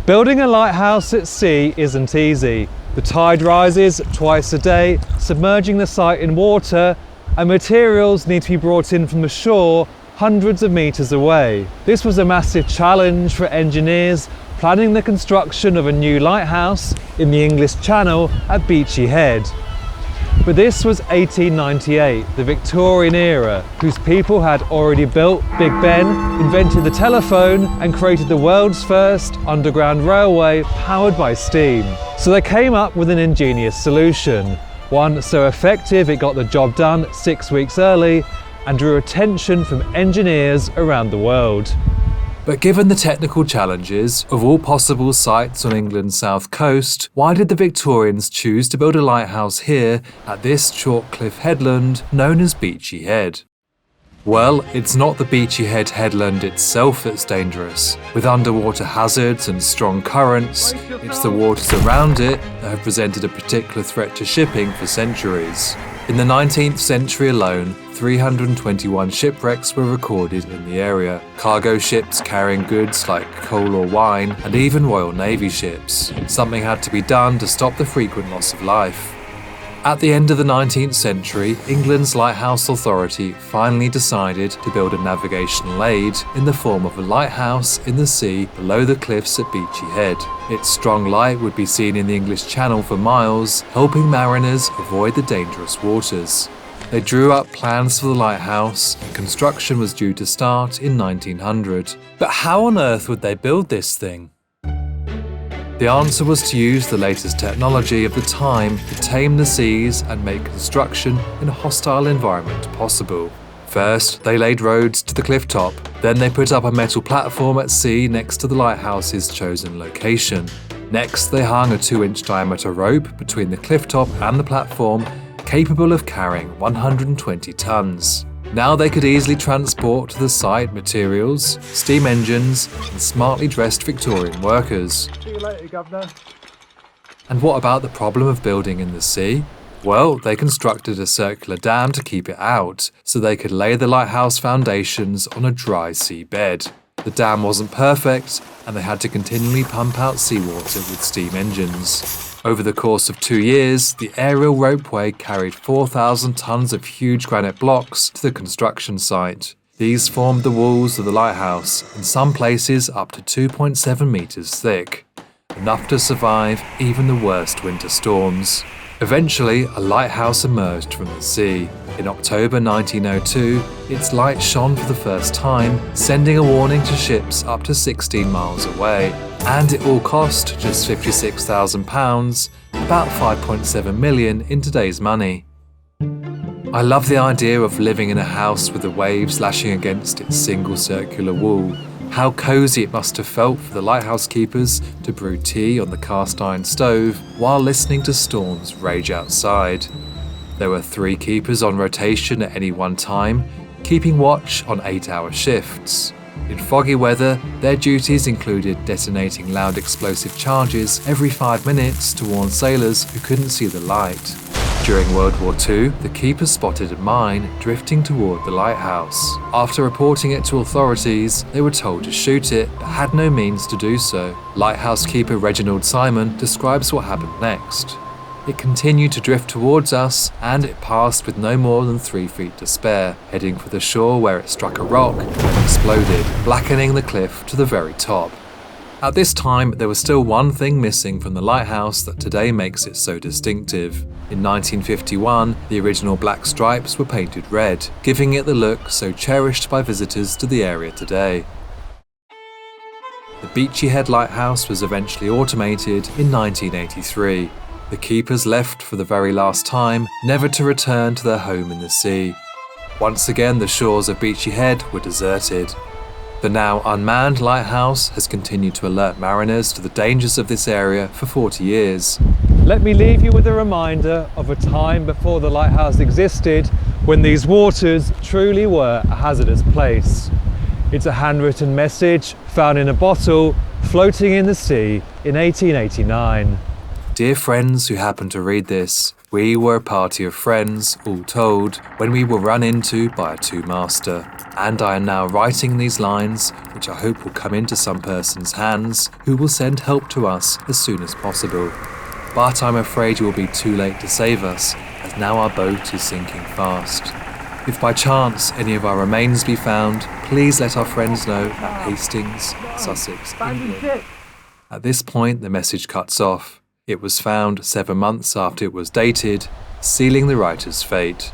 Building a lighthouse at sea isn't easy. The tide rises twice a day, submerging the site in water, and materials need to be brought in from the shore hundreds of metres away. This was a massive challenge for engineers planning the construction of a new lighthouse in the English Channel at Beachy Head. But this was 1898, the Victorian era, whose people had already built Big Ben, invented the telephone, and created the world's first underground railway powered by steam. So they came up with an ingenious solution, one so effective it got the job done 6 weeks early and drew attention from engineers around the world. But given the technical challenges of all possible sites on England's south coast, why did the Victorians choose to build a lighthouse here at this chalk cliff headland known as Beachy Head? Well, it's not the Beachy Head headland itself that's dangerous. With underwater hazards and strong currents, it's the waters around it that have presented a particular threat to shipping for centuries. In the 19th century alone, 321 shipwrecks were recorded in the area. Cargo ships carrying goods like coal or wine, and even Royal Navy ships. Something had to be done to stop the frequent loss of life. At the end of the 19th century, England's Lighthouse Authority finally decided to build a navigational aid in the form of a lighthouse in the sea below the cliffs at Beachy Head. Its strong light would be seen in the English Channel for miles, helping mariners avoid the dangerous waters. They drew up plans for the lighthouse, and construction was due to start in 1900. But how on earth would they build this thing? The answer was to use the latest technology of the time to tame the seas and make construction in a hostile environment possible. First, they laid roads to the cliff top. Then they put up a metal platform at sea next to the lighthouse's chosen location. Next, they hung a 2-inch diameter rope between the cliff top and the platform, capable of carrying 120 tons. Now they could easily transport to the site materials, steam engines, and smartly dressed Victorian workers. See you later, Governor. And what about the problem of building in the sea? Well, they constructed a circular dam to keep it out, so they could lay the lighthouse foundations on a dry sea bed. The dam wasn't perfect, and they had to continually pump out seawater with steam engines. Over the course of 2 years, the aerial ropeway carried 4,000 tons of huge granite blocks to the construction site. These formed the walls of the lighthouse, in some places up to 2.7 meters thick, enough to survive even the worst winter storms. Eventually, a lighthouse emerged from the sea. In October 1902, its light shone for the first time, sending a warning to ships up to 16 miles away. And it all cost just £56,000, about 5.7 million in today's money. I love the idea of living in a house with the waves lashing against its single circular wall. How cosy it must have felt for the lighthouse keepers to brew tea on the cast iron stove while listening to storms rage outside. There were 3 keepers on rotation at any one time, keeping watch on 8-hour shifts. In foggy weather, their duties included detonating loud explosive charges every 5 minutes to warn sailors who couldn't see the light. During World War II, the keepers spotted a mine drifting toward the lighthouse. After reporting it to authorities, they were told to shoot it, but had no means to do so. Lighthouse keeper Reginald Simon describes what happened next. It continued to drift towards us, and it passed with no more than 3 feet to spare, heading for the shore where it struck a rock and exploded, blackening the cliff to the very top. At this time, there was still one thing missing from the lighthouse that today makes it so distinctive. In 1951, the original black stripes were painted red, giving it the look so cherished by visitors to the area today. The Beachy Head Lighthouse was eventually automated in 1983. The keepers left for the very last time, never to return to their home in the sea. Once again, the shores of Beachy Head were deserted. The now unmanned lighthouse has continued to alert mariners to the dangers of this area for 40 years. Let me leave you with a reminder of a time before the lighthouse existed, when these waters truly were a hazardous place. It's a handwritten message found in a bottle floating in the sea in 1889. Dear friends who happen to read this, we were a party of friends, all told, when we were run into by a two-master. And I am now writing these lines, which I hope will come into some person's hands, who will send help to us as soon as possible. But I'm afraid you will be too late to save us, as now our boat is sinking fast. If by chance any of our remains be found, please let our friends know at Hastings, Sussex, England. At this point, the message cuts off. It was found 7 months after it was dated, sealing the writer's fate.